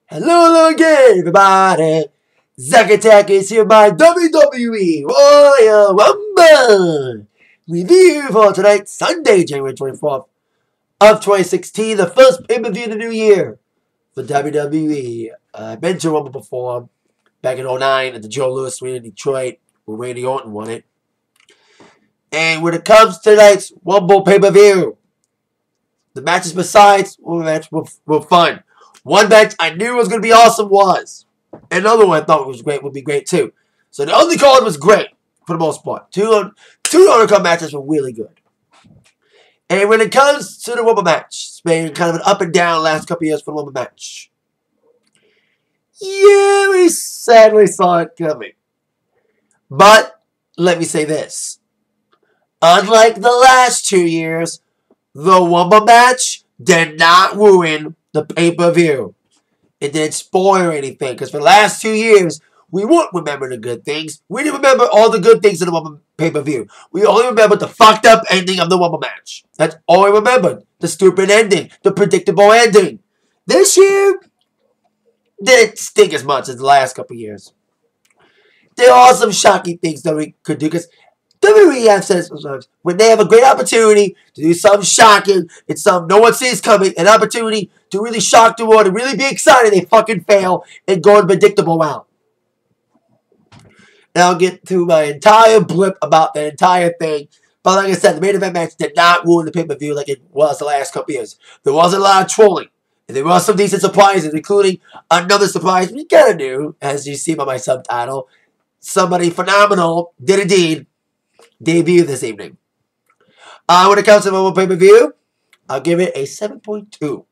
Hello again, everybody. Zack Attack is here by WWE Royal Rumble review for tonight, Sunday, January 24th of 2016, the first pay-per-view of the new year for WWE. I've been to Rumble before, back in 2009 at the Joe Louis Arena in Detroit, where Randy Orton won it. And when it comes to tonight's Rumble pay-per-view, the matches besides were fun. One match I knew was going to be awesome was. Another one I thought was great would be great too. So the undercard was great for the most part. Two undercard matches were really good. And when it comes to the Rumble match, it's been kind of an up and down last couple of years for the Rumble match. Yeah, we sadly saw it coming. But let me say this. Unlike the last 2 years, the Rumble match did not ruin the pay-per-view. It didn't spoil anything. Because for the last 2 years, we won't remember the good things. We didn't remember all the good things in the Rumble pay-per-view. We only remembered the fucked up ending of the Rumble match. That's all we remembered. The stupid ending. The predictable ending. This year, didn't stink as much as the last couple years. There are some shocking things that we could do. Because WWE have said sometimes, when they have a great opportunity to do something shocking, it's something no one sees coming, an opportunity to really shock the world and really be excited, they fucking fail and go in predictable route. And I'll get through my entire blip about the entire thing. But like I said, the main event match did not ruin the pay-per-view like it was the last couple years. There wasn't a lot of trolling. And there were some decent surprises, including another surprise we kind of knew, as you see by my subtitle. Somebody phenomenal did indeed debut this evening. When it comes to Rumble pay-per-view, I'll give it a 7.2.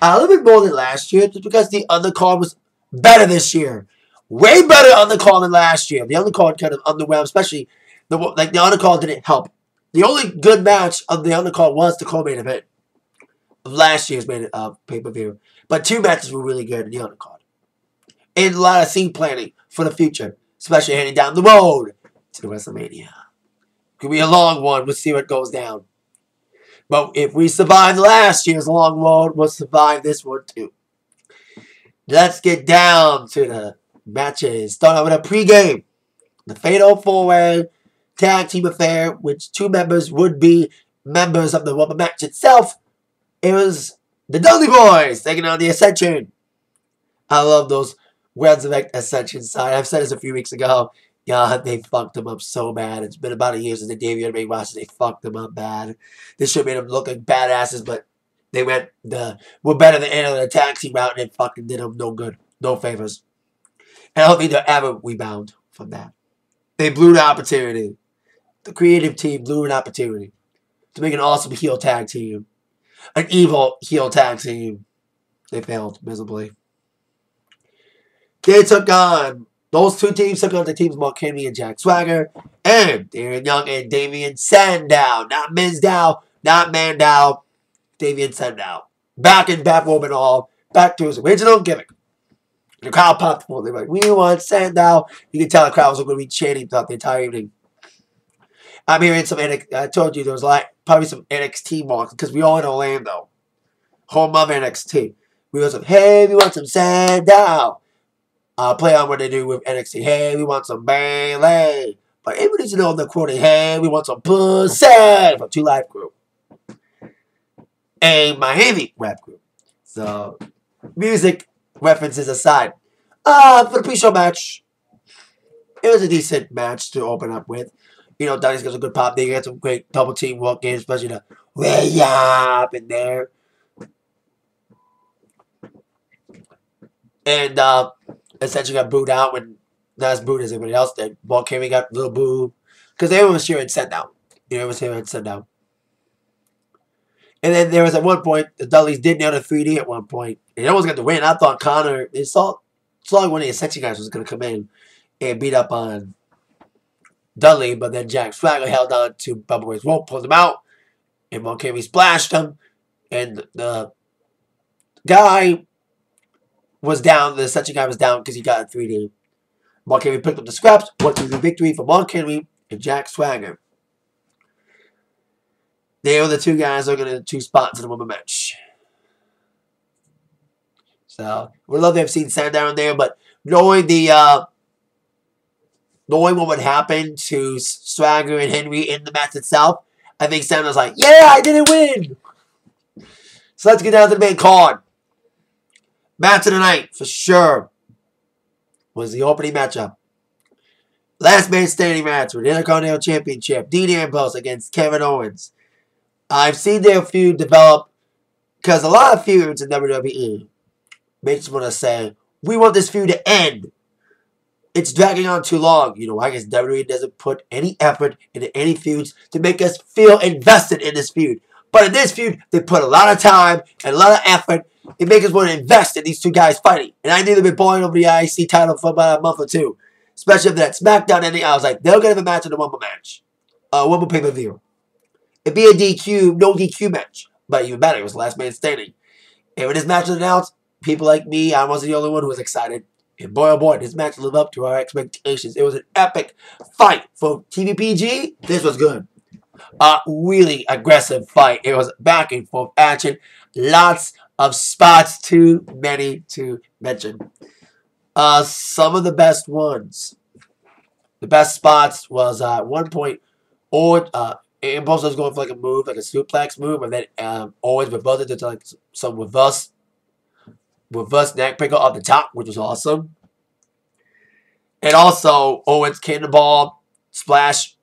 A little bit more than last year, just because the undercard was better this year. Way better undercard than last year. The undercard kind of underwhelmed, especially the undercard didn't help. The only good match of the undercard was the co-main event of last year's pay-per-view. But 2 matches were really good in the undercard. And a lot of scene planning for the future, especially heading down the road to WrestleMania. Could be a long one. We'll see what goes down. But if we survive last year's long road, we'll survive this one too. Let's get down to the matches. Start out with a pregame. The Fatal 4-Way Tag Team Affair, which 2 members would be members of the Rumble match itself. It was the Dudley Boys taking on the Ascension. I love those Resurrect Ascension side. I've said this a few weeks ago. Yeah, they fucked them up so bad. It's been about a year since they debuted on main roster. They fucked them up bad. They should have made them look like badasses, but they were better than any other tag team route, and it fucking did them no good, no favors. And I don't think they'll ever rebound from that. They blew the opportunity. The creative team blew an opportunity to make an awesome heel tag team, an evil heel tag team. They failed miserably. They took on. Those 2 teams took on the teams of Mark Henry and Jack Swagger, and Darren Young and Damian Sandow. Not Mizdow, not Mandow, Damian Sandow. Back in bathrobe and all, back to his original gimmick. And the crowd popped for. They were like, we want Sandow. You can tell the crowd was going to be chanting throughout the entire evening. I'm hearing some NXT, I told you there was probably some NXT marks, because we all in Orlando. Home of NXT. We was like, hey, we want some Sandow. Play on what they do with NXT. Hey, we want some Bayley. But everybody needs to know they're quoting, hey, we want some pussy from 2 Live Group. And Miami rap group. So, music references aside. For the pre-show match, it was a decent match to open up with. You know, Dudley's got some good pop. They got some great double team work in, especially the way up in there. And, Essentially got booed out when not as booed as everybody else did. Mark Henry got a little boo. Because everyone was cheering Sandow. Everyone was cheering Sandow. And then there was at one point, the Dudleys did nail the 3D at one point. And no one's got to win. I thought Connor, they saw one of the Ascension guys was going to come in and beat up on Dudley. But then Jack Swagger held on to Bubba Ray's rope, pulled him out. And Mark Henry splashed him. And the guy was down. The Ascension guy was down because he got a 3D. Mark Henry picked up the scraps. 1-2 victory for Mark Henry and Jack Swagger. They are the 2 guys that are going to 2 spots in the Rumble match. So would love to have seen Sandow in there, but knowing what would happen to Swagger and Henry in the match itself, I think Sandow's like, yeah, I didn't win. So let's get down to the main card. Match of the night, for sure, was the opening matchup. Last man standing match for the Intercontinental Championship. Dean Ambrose against Kevin Owens. I've seen their feud develop because a lot of feuds in WWE makes me want to say, we want this feud to end. It's dragging on too long. You know, I guess WWE doesn't put any effort into any feuds to make us feel invested in this feud. But in this feud, they put a lot of time and a lot of effort. It makes us want to invest in these two guys fighting. And I knew they've been boiling over the IC title for about a month or two. Especially after that SmackDown ending. I was like, they're going to have a match in the Rumble match. Rumble pay-per-view. It'd be a DQ, no DQ match. But even better, it was the last man standing. And when this match was announced, people like me, I wasn't the only one who was excited. And boy, oh boy, this match lived up to our expectations. It was an epic fight. For TVPG, this was good. Really aggressive fight. It was back and forth action. Lots of spots. Too many to mention. Some of the best ones. The best spots was at one point, Ambrose was going for like a move, like a suplex move, and then Owens reversed it to like some reverse neck breaker off the top, which was awesome. And also, Owens cannonball splash.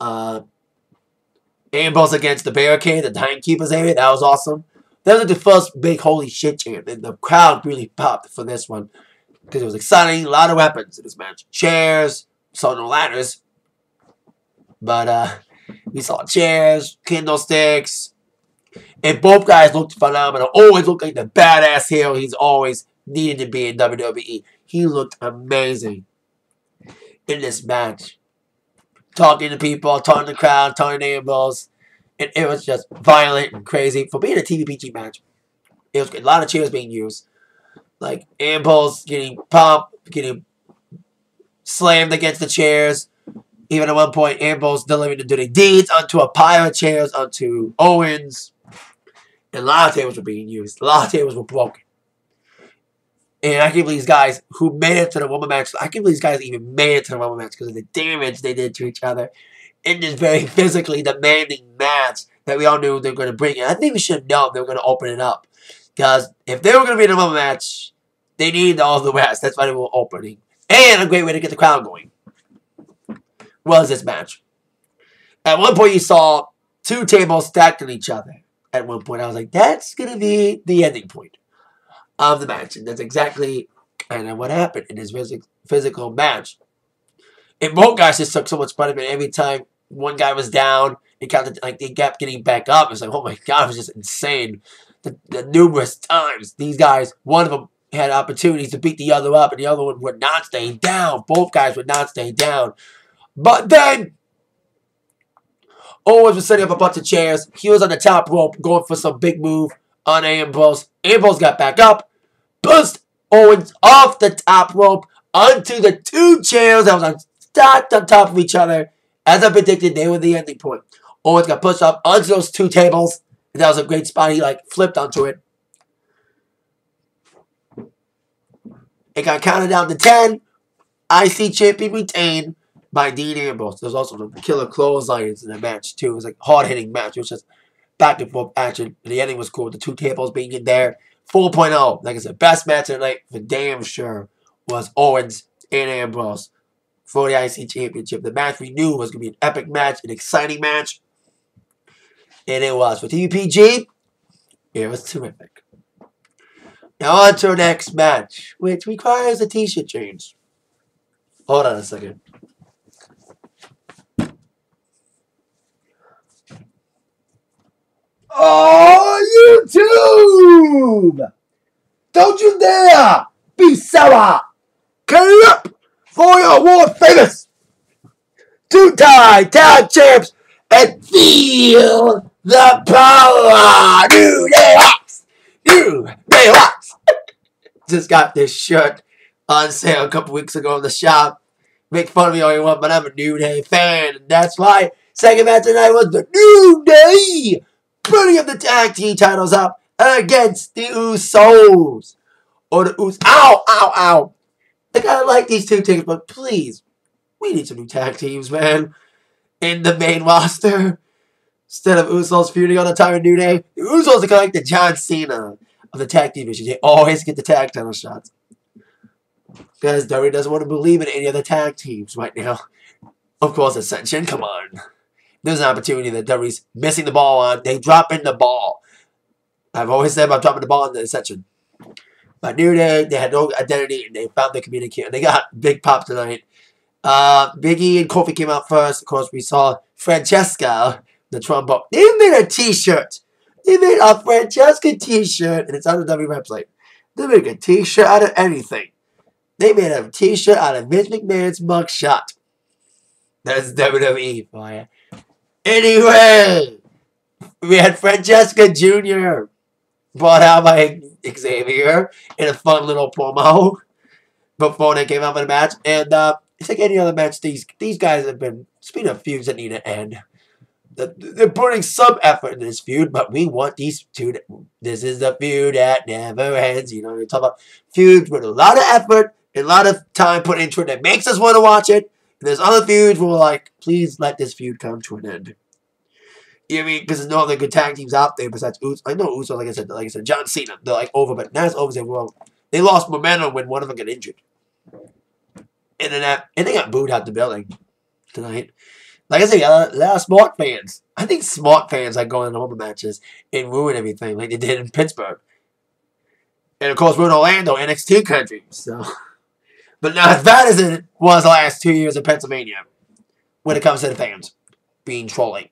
Ambrose against the barricade, the timekeepers area. That was awesome. That was like the first big holy shit chant, and the crowd really popped for this one because it was exciting. A lot of weapons in this match. Chairs, saw no ladders, but we saw chairs, candlesticks, and both guys looked phenomenal. Owens looked like the badass heel he's always needed to be in WWE. He looked amazing in this match. Talking to people, talking to the crowd, talking to Ambrose. And it was just violent and crazy. For being a TVPG match, it was a lot of chairs being used. Like Ambrose getting pumped, getting slammed against the chairs. Even at one point, Ambrose delivering the dirty deeds onto a pile of chairs onto Owens. And a lot of tables were being used. A lot of tables were broken. And I can't believe these guys who made it to the Rumble match. I can't believe these guys even made it to the Rumble match because of the damage they did to each other in this very physically demanding match that we all knew they were going to bring. And I think we should have known they were going to open it up. Because if they were going to be in a Rumble match, they needed all the rest. That's why they were opening. And a great way to get the crowd going was this match. At one point, you saw two tables stacked on each other. At one point, I was like, that's going to be the ending point of the match. And that's exactly kind of what happened in this physical match. And both guys just took so much punishment every time one guy was down. It kind of like they kept getting back up. It's like, oh my god, it was just insane. The numerous times these guys, one of them had opportunities to beat the other up, and the other one would not stay down. Both guys would not stay down. But then Owens was setting up a bunch of chairs. He was on the top rope going for some big move on Ambrose. Ambrose got back up, pushed Owens off the top rope onto the two chairs that was stacked on top of each other. As I predicted, they were the ending point. Owens got pushed up onto those two tables. And that was a great spot. He like flipped onto it. It got counted down to 10. IC champion retained by Dean Ambrose. There's also some killer clotheslines in the match too. It was like a hard-hitting match. It was just back and forth action. And the ending was cool. The two tables being in there. 4.0. Like I said, best match of the night for damn sure was Owens and Ambrose for the IC Championship. The match we knew was going to be an epic match, an exciting match. And it was. For TVPG, it was terrific. Now on to our next match, which requires a t-shirt change. Hold on a second. Oh, YouTube! Don't you dare be sour! Clap for your world famous two-time tag champs and feel the power! New Day Hawks! New Day Hawks! Just got this shirt on sale a couple weeks ago in the shop. Make fun of me all you want, but I'm a New Day fan, and that's why second match tonight was the New Day putting up the tag team titles up against the Usos. Or the Usos. Ow, ow, ow. Like, I like these two teams, but please, we need some new tag teams, man. In the main roster. Instead of Usos feuding on the entire New Day, the Usos are kind of like the John Cena of the tag division. They always get the tag title shots. Because Darren doesn't want to believe in any other tag teams right now. Of course, Ascension, come on. There's an opportunity that Darren's missing the ball on. They dropping the ball. I've always said about dropping the ball in the Ascension. But New Day, they had no identity, and they found their communicator. They got big pop tonight. Biggie and Kofi came out first. Of course, we saw Francesca, the trombone. They made a t-shirt. They made a Francesca t-shirt, and it's on the W website. They make a t-shirt out of anything. They made a t-shirt out of Vince McMahon's mugshot. That's WWE for you. Anyway, we had Francesca Jr. brought out by Xavier in a fun little promo before they came out for the match. And it's like any other match, these guys have been, speaking of feuds that need to end, they're putting some effort in this feud, but we want these two. This is the feud that never ends. You know, we talk about feuds with a lot of effort and a lot of time put into it that makes us want to watch it. And there's other feuds where we're like, please let this feud come to an end. You know what I mean? Because there's no other good tag teams out there besides Usos. I know Usos, like I said, John Cena. They're like over, but now it's over. Well, they lost momentum when one of them got injured. And then they got booed out the building tonight. Like I said, a lot of smart fans. I think smart fans like going to home matches and ruin everything like they did in Pittsburgh. And of course, we're in Orlando, NXT country. So, but not as bad as it was the last 2 years in Pennsylvania when it comes to the fans being trolling.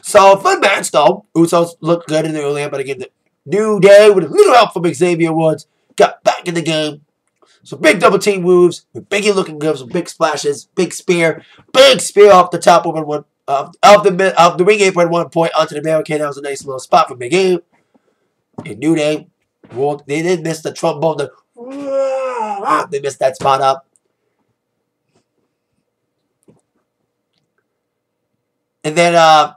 So, fun match though. Usos looked good in the early, but again, the New Day with a little help from Xavier Woods got back in the game. So big double team moves, with Biggie looking good, some big splashes, big spear off the top of the ring apron at one point onto the barricade. That was a nice little spot for Big E. And New Day, they did miss the trombone. They missed that spot up. And then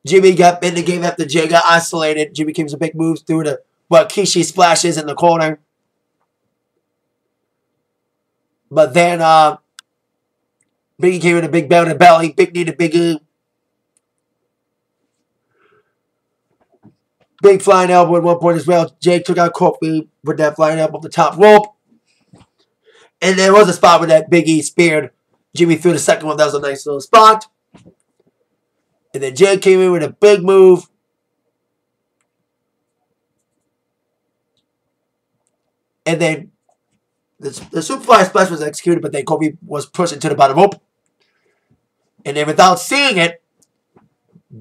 Jimmy got in the game after Jay got isolated. Jimmy came some big moves through the Kishi splashes in the corner. But then Biggie came in a big bell in the belly. Big knee to Big E. Big flying elbow at one point as well. Jay took out Kofi with that flying elbow up the top rope. And there was a spot where that Big E speared Jimmy through the second one. That was a nice little spot. And then Jay came in with a big move. And then the Superfly Splash was executed, but then Kobe was pushed into the bottom rope. And then without seeing it,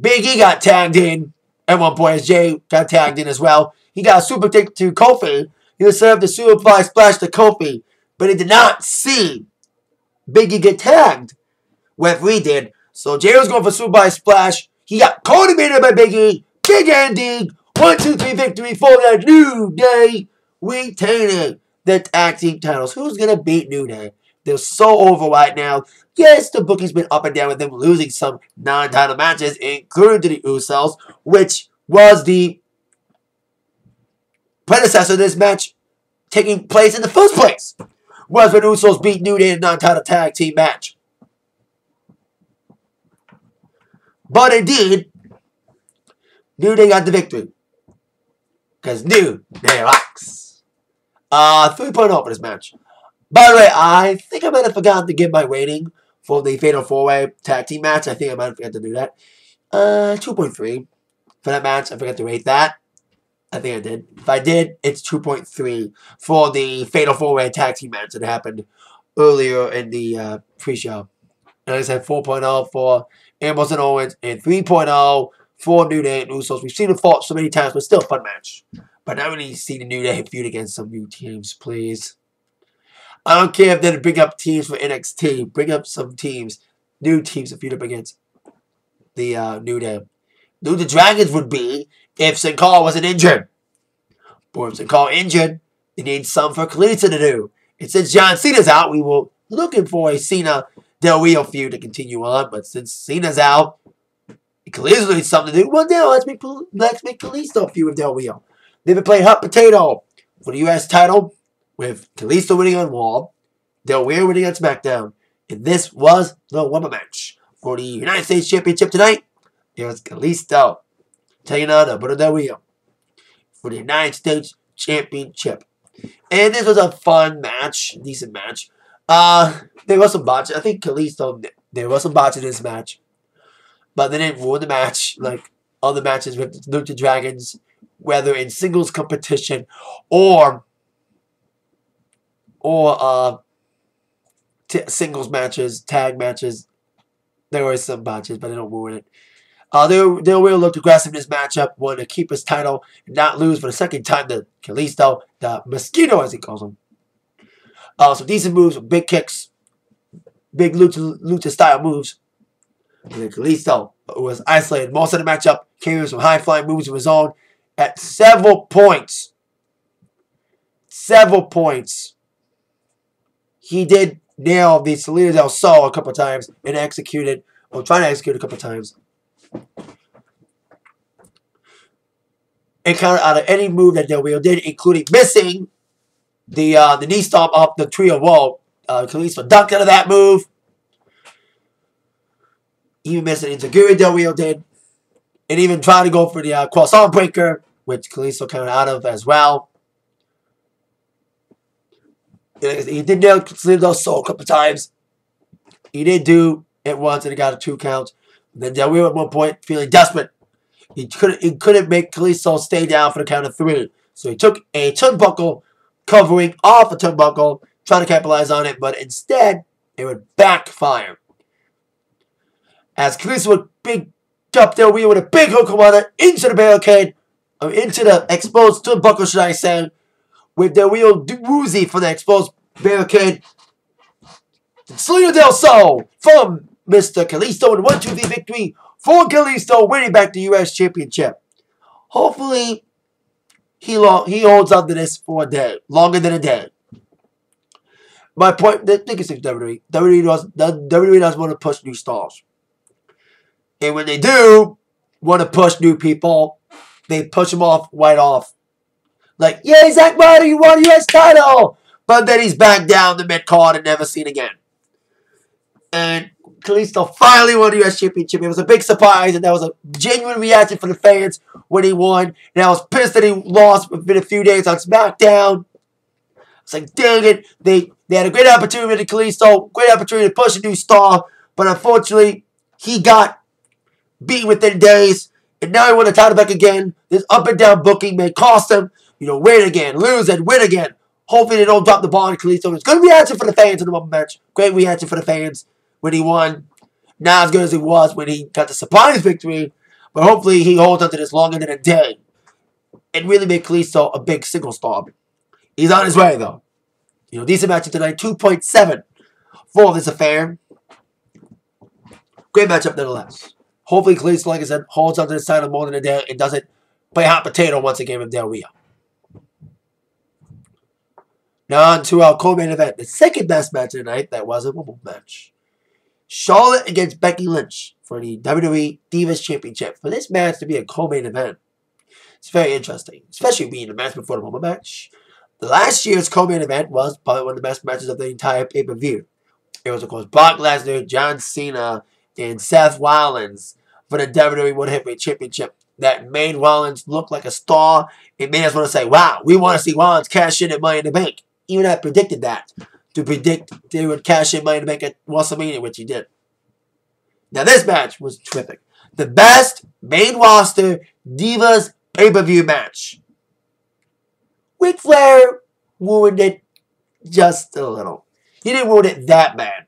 Big E got tagged in at one point as Jay got tagged in as well. He got a super kick to Kofi. He served the Superfly Splash to Kofi, but he did not see Big E get tagged. Referee did. So Jay was going for Superfly Splash. He got coordinated by Big E. Big ending. 1, 2, 3 victory for the New Day. Retaining the tag team titles. Who's going to beat New Day? They're so over right now. Yes, the booking's been up and down with them losing some non-title matches, including to the Usos, which was the predecessor of this match taking place in the first place. Was when Usos beat New Day in a non-title tag team match. But indeed, New Day got the victory. Because New Day rocks. 3.0 for this match. By the way, I think I might have forgotten to give my rating for the Fatal 4-Way Tag Team match. I think I might have forgotten to do that. 2.3 for that match. I forgot to rate that. I think I did. If I did, it's 2.3 for the Fatal 4-Way Tag Team match that happened earlier in the pre-show. And I said 4.0 for Ambrose and Owens and 3.0 for New Day and Usos. We've seen it fought so many times, but still a fun match. But I really see the New Day feud against some new teams, please. I don't care if they bring up teams for NXT. Bring up some teams, new teams to feud up against the New Day. Who the Dragons would be if Sin Cara wasn't injured. But if Sin Cara injured, they need some for Kalisto to do. And since John Cena's out, we were looking for a Cena Del Rio feud to continue on. But since Cena's out, Kalisto needs something to do. Well, now let's make Kalisto feud with Del Rio. They've been playing hot potato for the U.S. title with Kalisto winning on Raw, Del Rio winning on SmackDown, and this was the woman match for the United States Championship tonight. It was Kalisto taking on Alberto Del Rio for the United States Championship. And this was a fun match, decent match. There was some botches. I think Kalisto, there was some botches in this match. But they didn't ruin the match like other matches with Lucha Dragons, whether in singles competition or singles matches, tag matches. There were some botches, but they don't ruin it. They will look aggressive in this matchup, want to keep his title and not lose for the second time to Kalisto, the Mosquito as he calls him. Some decent moves, big kicks, big lucha style moves. And then Kalisto was isolated most of the matchup, came in with some high flying moves of his own at several points. He did nail the Salida del Sol a couple times and executed, or trying to execute a couple times. And counted out of any move that Del Rio did, including missing the knee stomp off the Trio Woe. Kalisto ducked out of that move. Even missing Inzaguri, Del Rio did. And even tried to go for the cross-arm breaker, which Kalisto counted out of as well. He did nail Salida Sol a couple times. He did do it once and he got a 2 count. And then Del Rio at one point, feeling desperate, he couldn't make Kalisto stay down for the count of 3. So he took a turnbuckle, covering off a turnbuckle, trying to capitalize on it, but instead, it would backfire. As Kalisto would big up Del Rio with a big hook on it into the barricade, or into the exposed turnbuckle, should I say, with Del Rio woozy for the exposed barricade. Salida del Sol from Mr. Kalisto and 1-2-3 victory for Kalisto, winning back the U.S. Championship. Hopefully, he holds on to this for a day, longer than a day. My point, the biggest thing WWE doesn't want to push new stars. And when they do want to push new people, they push them off right off. Like, yay, Zack Ryder, you won a U.S. title! But then he's back down the mid-card and never seen again. And Kalisto finally won the U.S. Championship. It was a big surprise, and that was a genuine reaction from the fans when he won. And I was pissed that he lost within a few days on SmackDown. It's like, dang it. They had a great opportunity with Kalisto, great opportunity to push a new star, but unfortunately, he got beaten within days, and now he won the title back again. This up and down booking may cost him, win again, lose and win again. Hopefully they don't drop the ball on Kalisto. It's good reaction for the fans in the moment match. Great reaction for the fans when he won. Not as good as he was when he got the surprise victory, but hopefully he holds on to this longer than a day and really make Kalisto a big single star. He's on his way, though. Decent match tonight, 2.7 for this affair. Great matchup, nonetheless. Hopefully Kalisto, like I said, holds on to this title more than a day and doesn't play hot potato once again with Del Rio. Now on to our co-main event. The second best match of the night, that was a women's match. Charlotte against Becky Lynch for the WWE Divas Championship. For this match to be a co-main event, it's very interesting, especially being the match before the women's match. The last year's co-main event was probably one of the best matches of the entire pay-per-view. It was, of course, Brock Lesnar, John Cena, and Seth Rollins for the WWE World Heavyweight Championship. That made Rollins look like a star. It made us want to say, wow, we want to see Rollins cash in at Money in the Bank. Even I predicted that. To predict they would cash in Money in the Bank at WrestleMania, which he did. Now this match was terrific. The best main roster Divas pay-per-view match. Ric Flair ruined it just a little. He didn't ruin it that bad.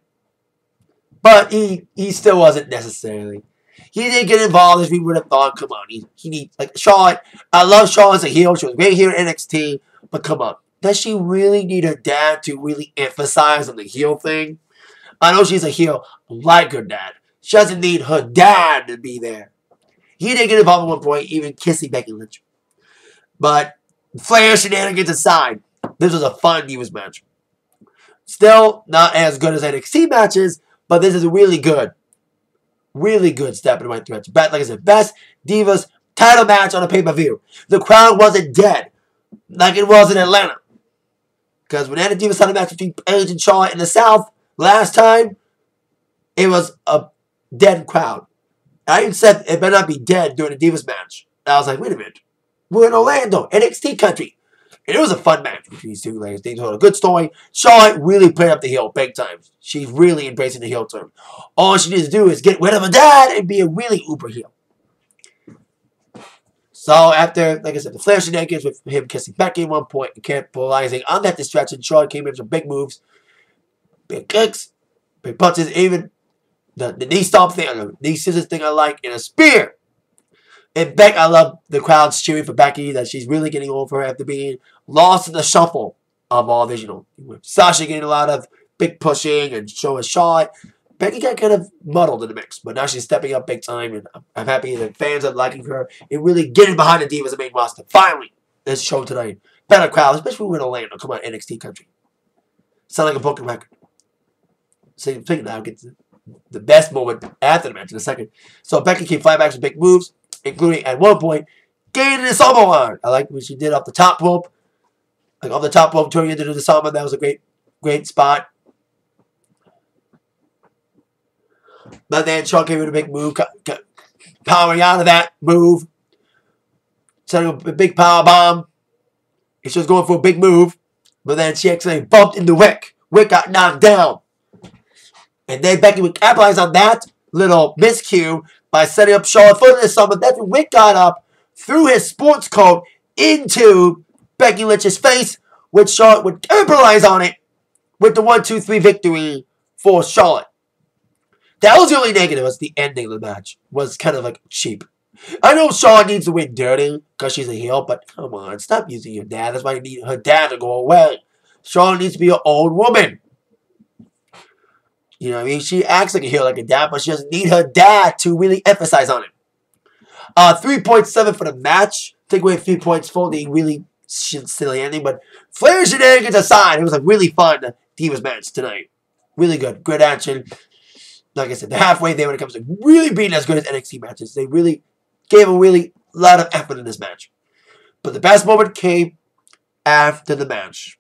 But he still wasn't necessarily. He didn't get involved as we would have thought. Come on. He needs, like, Charlotte. I love Charlotte as a heel. She was great here in NXT. But come on. Does she really need her dad to really emphasize on the heel thing? I know she's a heel like her dad. She doesn't need her dad to be there. He didn't get involved at one point, even kissing Becky Lynch. But Flair shenanigans aside, this was a fun Divas match. Still not as good as NXT matches, but this is really good. Really good step in the right direction. Like I said, best Divas title match on a pay-per-view. The crowd wasn't dead like it was in Atlanta. Because when they had a Divas title match between Paige and Charlotte in the South last time, it was a dead crowd. I even said it better not be dead during the Divas match. And I was like, wait a minute. We're in Orlando, NXT country. And it was a fun match between these two ladies. They told a good story. Charlotte really played up the heel big time. She's really embracing the heel turn. All she needs to do is get rid of her dad and be a really uber heel. So after, like I said, the Flair shenanigans with him kissing Becky at one point and capitalizing on that distraction, Charlotte came in with some big moves. Big kicks, big punches, even the knee stomp thing, the knee scissors thing I like, and a spear. And Beck, I love the crowds cheering for Becky, that she's really getting over after being lost in the shuffle of all this, with Sasha getting a lot of big pushing and showing Charlotte. Becky got kind of muddled in the mix, but now she's stepping up big time, and I'm happy that fans are liking her and really getting behind the Divas, the main roster. Finally, this show tonight. Better crowd, especially when we're in Orlando. Come on, NXT country. Sound like a broken record. So thinking now gets the best moment after the match in a second. So Becky came flying back with big moves, including at one point gaining the Samba line. I like what she did off the top rope. Like off the top rope, turning into the Samba. That was a great spot. But then Shawn came in a big move, powering out of that move, setting up a big power bomb. She was going for a big move, but then she actually bumped into Wick. Wick got knocked down. And then Becky would capitalize on that little miscue by setting up Charlotte for the Samba. That's when Wick got up, threw his sports coat into Becky Lynch's face, which Charlotte would capitalize on it with the 1-2-3 victory for Charlotte. That was the only negative, was the ending of the match. Was kind of like cheap. I know Charlotte needs to win dirty because she's a heel, but come on, stop using your dad. That's why you need her dad to go away. Charlotte needs to be her own woman. You know what I mean? She acts like a heel, like a dad, but she doesn't need her dad to really emphasize on it. 3.7 for the match. Take away a few points for the really silly ending, but Flair shenanigans aside, it was a really fun Divas match tonight. Really good. Good action. Like I said, they're halfway there when it comes to really being as good as NXT matches. They really gave a lot of effort in this match. But the best moment came after the match.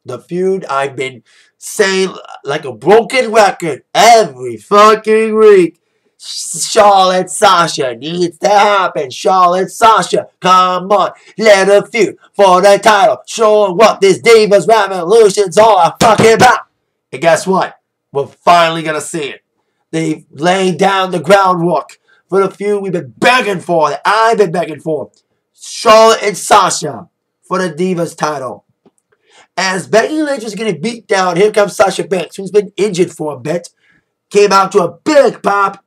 The feud I've been saying like a broken record every fucking week. Charlotte Sasha needs to happen. Charlotte Sasha, come on. Let her feud for the title. Show what this Divas Revolution's all fucking about. And guess what? We're finally going to see it. They've laid down the groundwork for the feud we've been begging for, that I've been begging for. Charlotte and Sasha for the Divas title. As Becky Lynch was getting beat down, here comes Sasha Banks, who's been injured for a bit. Came out to a big pop.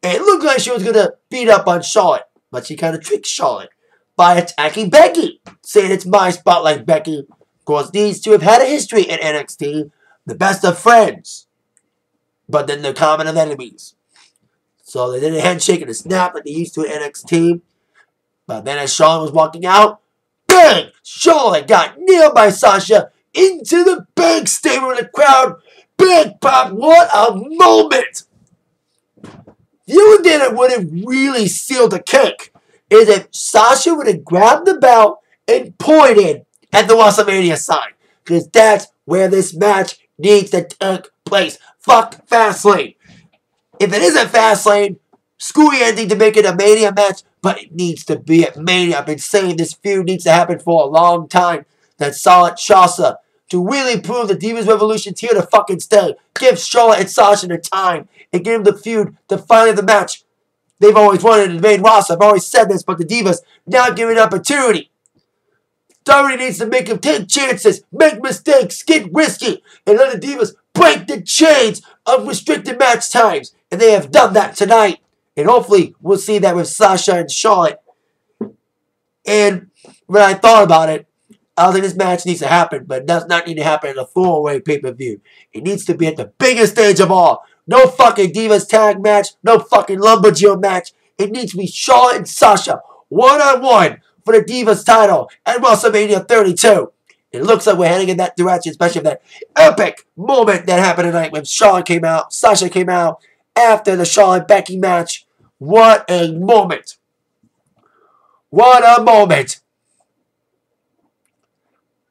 And it looked like she was going to beat up on Charlotte. But she kind of tricked Charlotte by attacking Becky. Saying it's my spotlight, Becky. Of course, these two have had a history in NXT. The best of friends. But then they're common of enemies. So they did a handshake and a snap like they used to in NXT. But then as Charlotte was walking out, bang! Charlotte got nailed by Sasha into the big stable in the crowd. Big pop. What a moment! The only thing that would have really sealed the cake is if Sasha would have grabbed the belt and pointed at the WrestleMania sign. Because that's where this match needs to take place. Fuck Fastlane. If it isn't Fastlane, screw the ending to make it a Mania match, but it needs to be at Mania. I've been saying this feud needs to happen for a long time. That solid Sasha to really prove the Divas Revolution's here to fucking stay. Give Charlotte and Sasha the time and give them the feud to finally the match they've always wanted in the main roster. I've always said this, but the Divas now give an opportunity. Somebody needs to make them take chances, make mistakes, get risky, and let the Divas break the chains of restricted match times. And they have done that tonight. And hopefully we'll see that with Sasha and Charlotte. And when I thought about it, I don't think this match needs to happen, but it does not need to happen in a throwaway pay-per-view. It needs to be at the biggest stage of all. No fucking Divas tag match, no fucking Lumberjill match. It needs to be Charlotte and Sasha, one-on-one for the Divas title at WrestleMania 32. It looks like we're heading in that direction, especially with that epic moment that happened tonight when Charlotte came out, Sasha came out, after the Charlotte Becky match. What a moment. What a moment.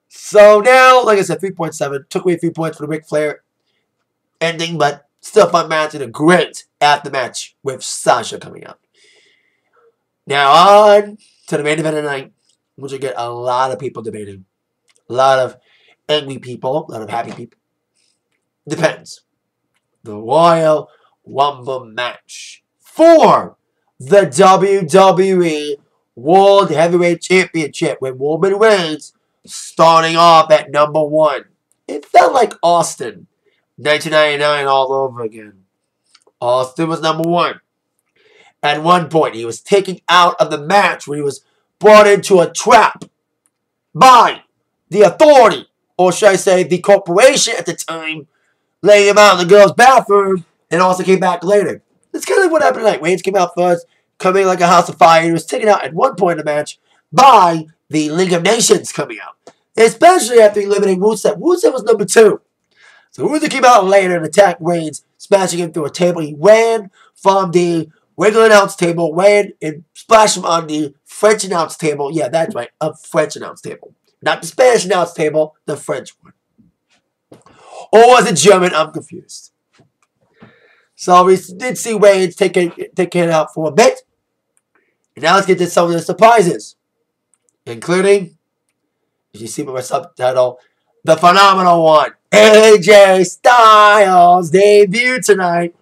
So now, like I said, 3.7. Took away 3 points for the Ric Flair ending, but still a fun match and a great aftermatch with Sasha coming up. Now on to the main event of the night, which will get a lot of people debating. A lot of angry people, a lot of happy people. Depends. The Royal Rumble match for the WWE World Heavyweight Championship with Roman Reigns starting off at number 1. It felt like Austin, 1999 all over again. Austin was number 1. At one point, he was taken out of the match when he was brought into a trap by the Authority, or should I say the corporation at the time, laying him out in the girls' bathroom, and also came back later. That's kind of like what happened tonight. Reigns came out first, coming like a house of fire. He was taken out at one point in the match by the League of Nations coming out, especially after eliminating Rusev. Rusev was number 2. So Rusev came out later and attacked Reigns, smashing him through a table. He ran from the regular announce table, ran and splashed him on the French announce table. Yeah, that's right, a French announce table. Not the Spanish announce table, the French one. Or was it German? I'm confused. So we did see Reigns take it out for a bit. And now let's get to some of the surprises. Including, as you see by my subtitle, the phenomenal one, AJ Styles debut tonight.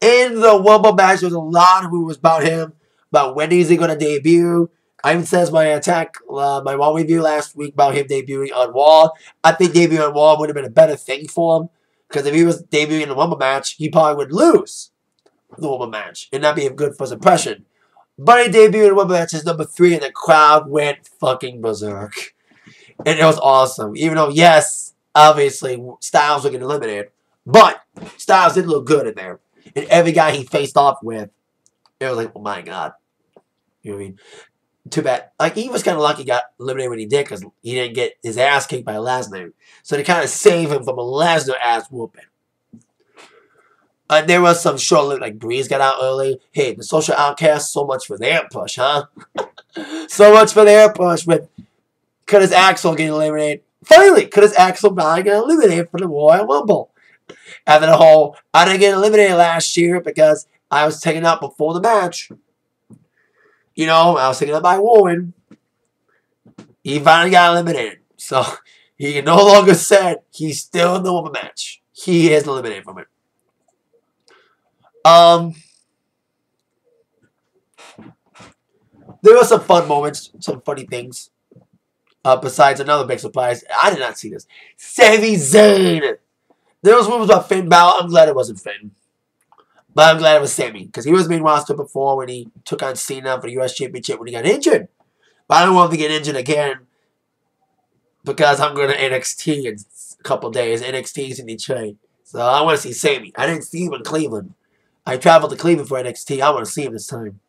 In the Rumble match, there was a lot of rumors about him, about when is he going to debut. I even says my Raw review last week about him debuting on Raw. I think debuting on Raw would have been a better thing for him, because if he was debuting in the Rumble match, he probably would lose the Rumble match and not be a good first impression. But he debuted in the Rumble match as number 3, and the crowd went fucking berserk. And it was awesome. Even though, yes, obviously, Styles was getting eliminated, but Styles did look good in there. And every guy he faced off with, it was like, oh my god. You know what I mean? Too bad. Like, he was kind of lucky he got eliminated when he did, because he didn't get his ass kicked by Lesnar. So they kind of saved him from a Lesnar ass whooping. There was some short-lived, like Breeze got out early. Hey, the Social Outcasts, so much for their push, huh? So much for their push with Curtis Axel getting eliminated. Finally, Curtis Axel finally got eliminated for the Royal Rumble. After the whole, I didn't get eliminated last year because I was taken out before the match. You know, I was taken out by Warren. He finally got eliminated. So, he can no longer say he's still in the Rumble match. He is eliminated from it. There were some fun moments, some funny things. Besides another big surprise, I did not see this. Sami Zayn. There was rumors about Finn Balor. I'm glad it wasn't Finn. But I'm glad it was Sami. Because he was main roster before when he took on Cena for the U.S. Championship when he got injured. But I don't want him to get injured again. Because I'm going to NXT in a couple days. NXT's in Detroit. So I want to see Sami. I didn't see him in Cleveland. I traveled to Cleveland for NXT. I want to see him this time.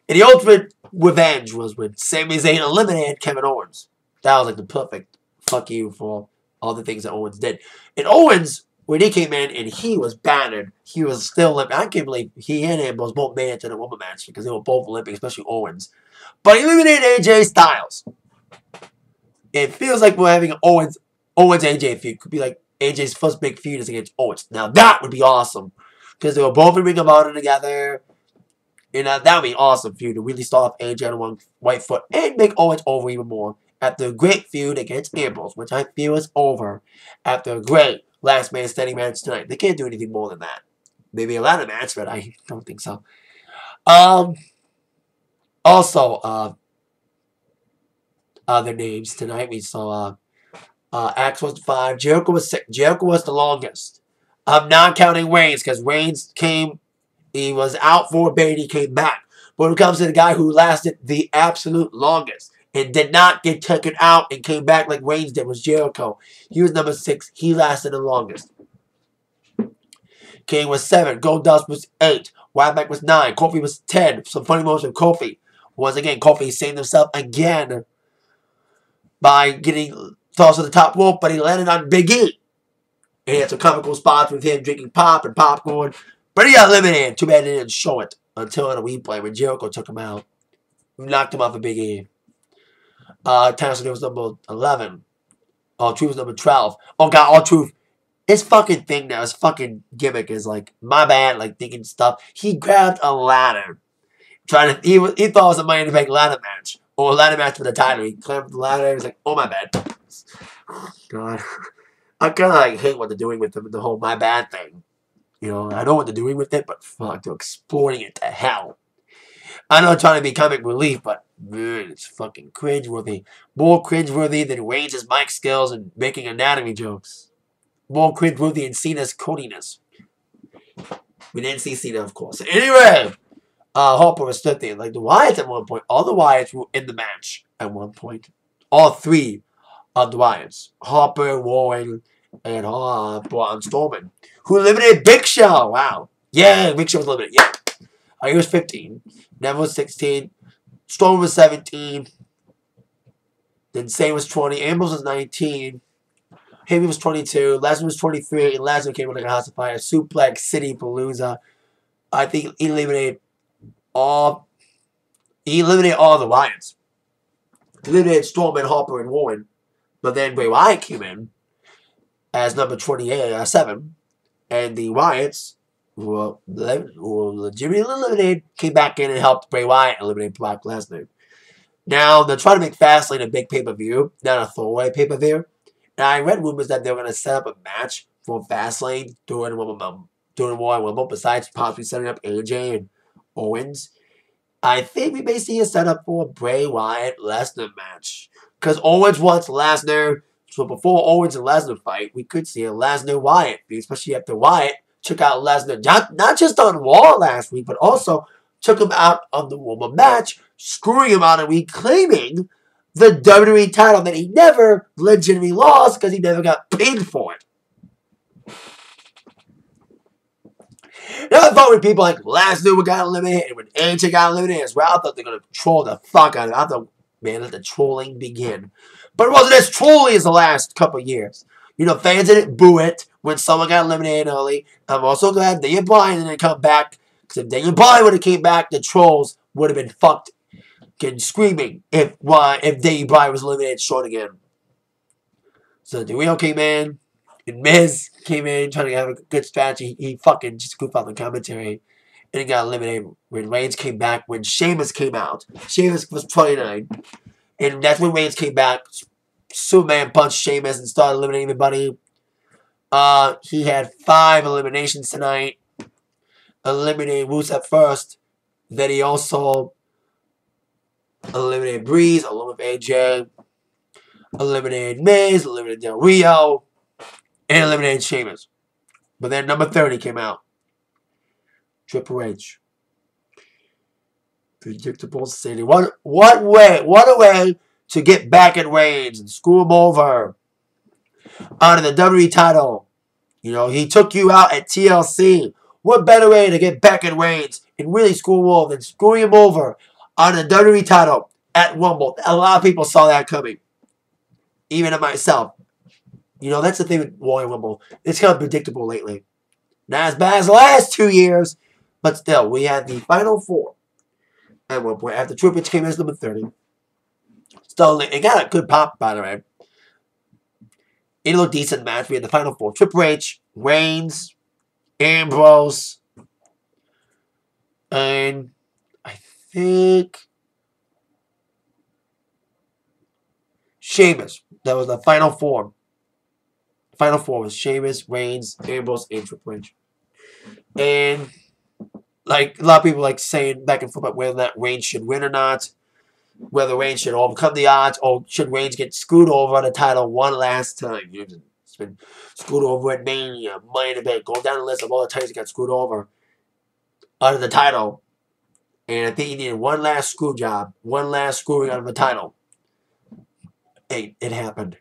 And the ultimate revenge was when Sami Zayn eliminated Kevin Owens. That was like the perfect fuck you for all the things that Owens did. And Owens, when he came in and he was battered, he was still limping. I can't believe he and Ambrose both made it to the Rumble match because they were both limping, especially Owens. But he eliminated AJ Styles. It feels like we're having an Owens-AJ feud. Could be like AJ's first big feud is against Owens. Now that would be awesome. Because they were both in Ring of Honor together. And that would be an awesome feud to really start off AJ on one right foot and make Owens over even more. After a great feud against Ambrose, which I feel is over after a great last man standing match tonight. They can't do anything more than that. Maybe a ladder match, but I don't think so. Also, other names tonight. We saw Axe was 5. Jericho was 6. Jericho was the longest. I'm not counting Reigns because Reigns came, he was out for a bit, he came back. But when it comes to the guy who lasted the absolute longest and did not get taken out and came back like Reigns did was Jericho. He was number 6. He lasted the longest. Kane was 7. Goldust was 8. Ryback was 9. Kofi was 10. Some funny moments with Kofi. Once again, Kofi saved himself again by getting tossed to the top rope, but he landed on Big E. And he had some comical spots with him drinking pop and popcorn. But he got eliminated. Too bad they didn't show it until on a replay when Jericho took him out. Knocked him off a Big E. Tanner was number 11. R-Truth was number 12. Oh, God, R-Truth. His fucking thing now, his fucking gimmick is like, my bad, like thinking stuff. He grabbed a ladder. He thought it was a Money in the Bank ladder match. Or a ladder match for the title. He climbed the ladder. He was like, oh, my bad. God. I kind of like hate what they're doing with the whole my bad thing. You know, I know what they're doing with it, but fuck, they're exploiting it to hell. I know I'm trying to be comic relief, but man, it's fucking cringeworthy. More cringeworthy than Reigns' mic skills and making anatomy jokes. More cringeworthy than Cena's codiness. We didn't see Cena, of course. Anyway, Harper was stood there. Like the Wyatts at one point. All the Wyatts were in the match at one point. All three of the Wyatts. Harper, Warren, and Braun Strowman. Who eliminated Big Show. Wow. Yeah, Big Show was eliminated. Yeah. He was 15. Neville was 16. Strowman was 17. Then Zayn was 20. Ambrose was 19. Heyman was 22. Lesnar was 23. And Lesnar came with like a house of fire. Suplex City Palooza. I think he eliminated all the Wyatts. He eliminated Strowman, Harper, and Warren. But then Bray Wyatt came in as number 7. And the Wyatts, who were legitimately eliminated, came back in and helped Bray Wyatt eliminate Brock Lesnar. Now, they're trying to make Fastlane a big pay-per-view, not a throwaway pay-per-view. And I read rumors that they were going to set up a match for Fastlane during Royal Rumble, besides possibly setting up AJ and Owens. I think we may see a setup for a Bray Wyatt-Lesnar match. Because Owens wants Lesnar. So before Owens and Lesnar fight, we could see a Lesnar-Wyatt, especially after Wyatt took out Lesnar, not just on Raw last week, but also took him out on the Rumble match, screwing him out and reclaiming the WWE title that he never legitimately lost because he never got paid for it. Now I thought when people like Lesnar got eliminated and when AJ got eliminated as well, I thought they were going to troll the fuck out of it. I thought, man, let the trolling begin. But it wasn't as trolly as the last couple of years. You know, fans didn't boo it when someone got eliminated early. I'm also glad Daniel Bryan didn't come back. Because if Daniel Bryan would have came back, the trolls would have been fucked getting screaming if Daniel Bryan was eliminated short again. So the Rio came in, and Miz came in trying to have a good strategy. He fucking just goofed out the commentary, and he got eliminated when Reigns came back. When Sheamus came out, Sheamus was 29, and that's when Reigns came back. Superman punched Sheamus and started eliminating everybody. He had 5 eliminations tonight. Eliminated Rusev first. Then he also eliminated Breeze along with AJ. Eliminated Miz. Eliminated Del Rio. And eliminated Sheamus. But then number 30 came out. Triple H. Predictable City. What a way to get back at Reigns and screw him over. Out of the WWE title. You know, he took you out at TLC. What better way to get back at Reigns and really screw him over than screwing him over on the WWE title at Rumble? A lot of people saw that coming. Even at myself. You know, that's the thing with Royal Rumble. It's kind of predictable lately. Not as bad as the last 2 years, but still, we had the Final 4 at one point. After Triple H came in as number 30. Still, it got a good pop, by the way. It looked decent match. We had the Final 4. Triple H, Reigns, Ambrose, and I think Sheamus. That was the Final 4. Final 4 was Sheamus, Reigns, Ambrose, and Triple H. And like a lot of people like saying back and forth about whether that Reigns should win or not. Whether Reigns should overcome the odds or should Reigns get screwed over on the title one last time. You know, it's been screwed over at Mania, Money in the Bank. Go down the list of all the times he got screwed over under the title. And I think he needed one last screw job. One last screwing out of the title. Hey, it happened.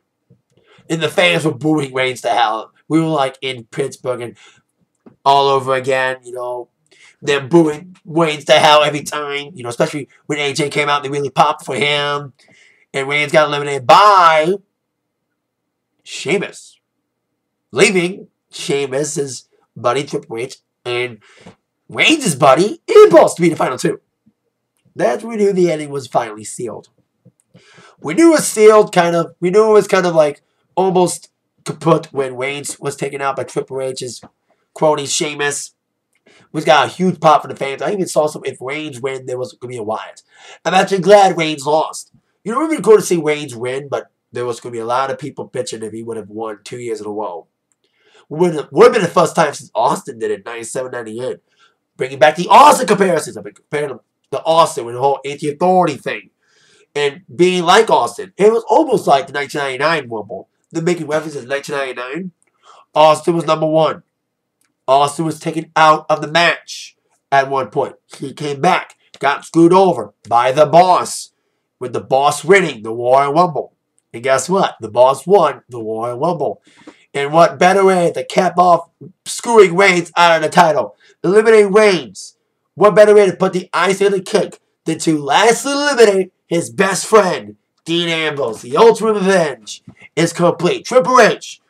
And the fans were booing Reigns to hell. We were like in Pittsburgh and all over again, you know. They're booing Reigns to hell every time, you know, especially when AJ came out, they really popped for him. And Reigns got eliminated by Sheamus. Leaving Sheamus' buddy Triple H And Reigns' buddy, Ambrose, to be the final two. That's when we knew the ending was finally sealed. We knew it was sealed, we knew it was kind of like almost kaput when Reigns was taken out by Triple H's crony Sheamus, which got a huge pop for the fans. I even saw some, if Reigns win, there was going to be a Wyatt. I'm actually glad Reigns lost. You know, it would have been cool to see Reigns win, but there was going to be a lot of people bitching if he would have won 2 years in a row. Would have been the first time since Austin did it, 97, 98. Bringing back the Austin comparisons. I've been comparing them to Austin with the whole anti-authority thing. And being like Austin. It was almost like the 1999 Rumble. They're making references to 1999. Austin was number one. Austin was taken out of the match at one point. He came back. Got screwed over by the boss. With the boss winning the Royal Rumble. And guess what? The boss won the Royal Rumble. And what better way to cap off screwing Reigns out of the title? Eliminating Reigns. What better way to put the icing on the cake than to lastly eliminate his best friend, Dean Ambrose. The ultimate revenge is complete. Triple H,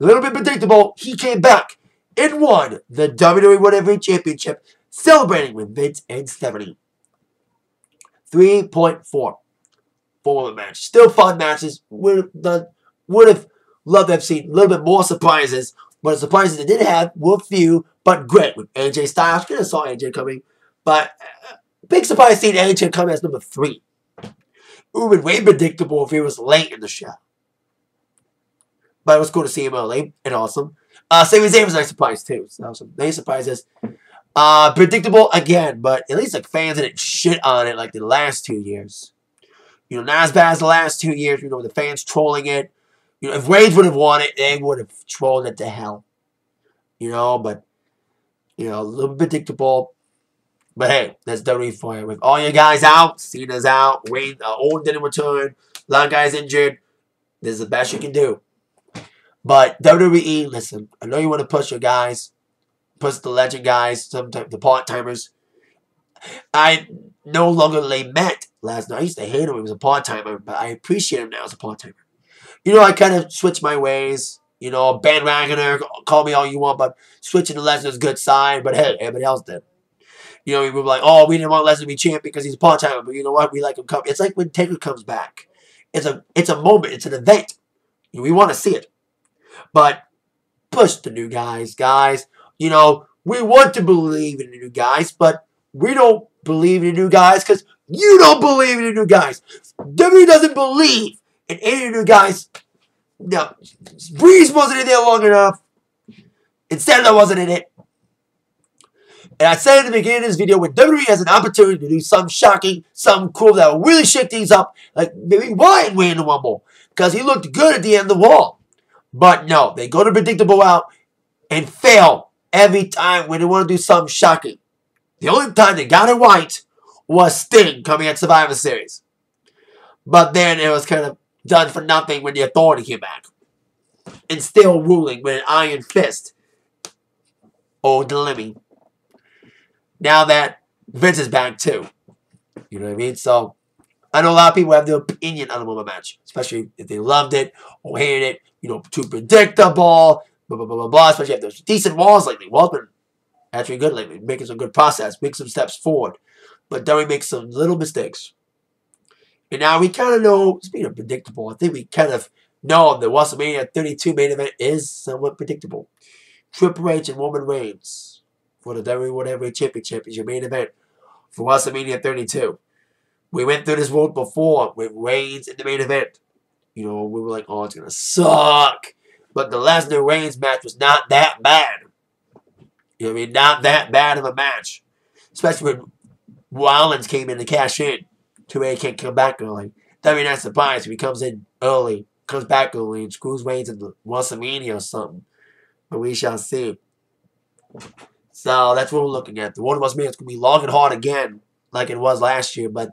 a little bit predictable, he came back and won the WWE Whatever Championship, celebrating with Vince and Stephanie. 3.4 for the match. Still fun matches. Would have loved to have seen a little bit more surprises, but the surprises they did have were few, but great. With AJ Styles, could have saw AJ coming, but big surprise seeing AJ come as number 3. It would have been way predictable if he was late in the show. But it was cool to see him early and awesome. Sami Zayn was a nice surprise too. So some nice surprises. Predictable again, but at least like fans didn't shit on it like the last 2 years. You know, not as bad as the last 2 years. You know, the fans trolling it. You know, if Reigns would have won it, they would have trolled it to hell. You know, but you know, a little predictable. But hey, that's WWE for you. With all your guys out, Cena's out, Owens didn't return, a lot of guys injured. This is the best you can do. But WWE, listen, I know you want to push your guys, push the legend guys, sometimes the part-timers. I no longer lament last night. I used to hate him when he was a part-timer, but I appreciate him now as a part-timer. You know, I kind of switched my ways. You know, bandwagoner, call me all you want, but switching to Lesnar's good side. But hey, everybody else did. You know, we were like, oh, we didn't want Lesnar to be champ because he's a part-timer. But you know what? We like him come. It's like when Taker comes back. It's a moment. It's an event. We want to see it. But push the new guys, guys. You know, we want to believe in the new guys, but we don't believe in the new guys because you don't believe in the new guys. WWE doesn't believe in any of the new guys. No, Breeze wasn't in there long enough. And Sandow wasn't in it. And I said in the beginning of this video, when WWE has an opportunity to do something shocking, something cool that will really shake things up, like maybe Wyatt winning the Rumble, because he looked good at the end of the wall. But no, they go to predictable out and fail every time when they want to do something shocking. The only time they got it right was Sting coming at Survivor Series. But then it was kind of done for nothing when the Authority came back. And still ruling with an iron fist. Oh, Dudley. Now that Vince is back too. You know what I mean? So, I know a lot of people have their opinion on the Women's match. Especially if they loved it or hated it. You know, too predictable. Blah, blah, blah, blah, blah. Especially if there's decent walls lately. Walls been actually good lately. Making some good process. Making some steps forward. But then we make some little mistakes. And now we kind of know, speaking of predictable, I think we kind of know the WrestleMania 32 main event is somewhat predictable. Triple H and Roman Reigns for the WWE Whatever Championship is your main event for WrestleMania 32. We went through this road before with Reigns in the main event. You know, we were like, oh, it's going to suck. But the Lesnar-Reigns match was not that bad. You know what I mean? Not that bad of a match. Especially when Owens came in to cash in. 2A can't come back early. That'd be not surprised if he comes in early, comes back early, and screws Reigns into WrestleMania or something. But we shall see. So that's what we're looking at. The one of us man is going to be long and hard again, like it was last year. But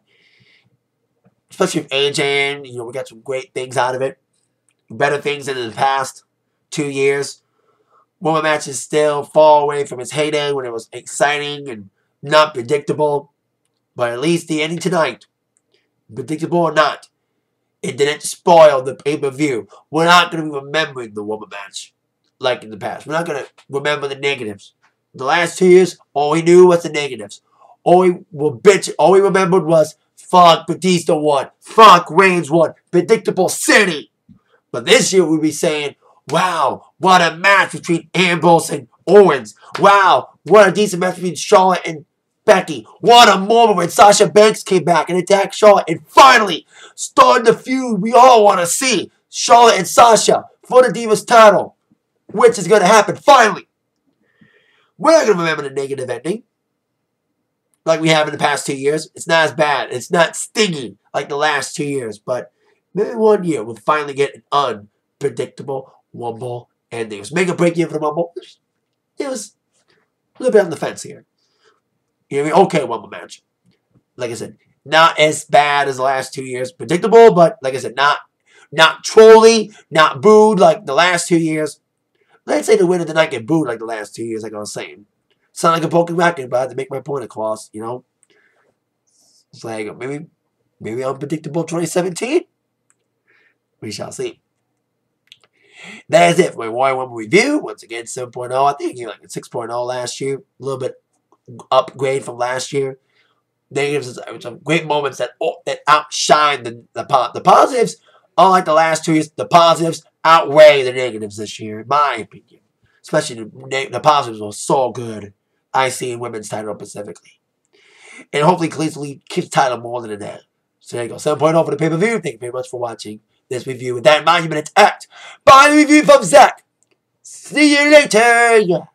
especially with AJ, you know, we got some great things out of it. Better things than in the past 2 years. Women matches still far away from its heyday when it was exciting and not predictable. But at least the ending tonight, predictable or not, it didn't spoil the pay-per-view. We're not going to be remembering the woman match like in the past. We're not going to remember the negatives. The last 2 years, all we knew was the negatives. All we remembered was, fuck, Batista won. Fuck, Reigns won. Predictable City. But this year we'll be saying, wow, what a match between Ambrose and Owens. Wow, what a decent match between Charlotte and Becky. What a moment when Sasha Banks came back and attacked Charlotte and finally started the feud we all want to see. Charlotte and Sasha for the Divas title. Which is going to happen finally. We're not going to remember the negative ending like we have in the past 2 years. It's not as bad. It's not stinging like the last 2 years. But maybe 1 year we'll finally get an unpredictable Rumble ending. It was make a break year for the Rumble. It was a little bit on the fence here. You know what I mean? Okay, Rumble match. Like I said, not as bad as the last 2 years. Predictable, but like I said, not trolly, not booed like the last 2 years. Let's say the winner did not get booed like the last 2 years, like I was saying. Sound like a broken record, but I had to make my point across, you know. It's like maybe unpredictable 2017. We shall see. That is it for my Royal Rumble review. Once again, 7.0. I think you like a 6.0 last year. A little bit upgrade from last year. Negatives, some great moments that outshine the positives. Unlike the last 2 years, the positives outweigh the negatives this year, in my opinion. Especially the positives were so good. I see in women's title specifically. And hopefully Kalisto keeps title more than that. So there you go. 7.0 for the pay-per-view. Thank you very much for watching this review. With that in mind, you've been attacked by the review from Zach. See you later.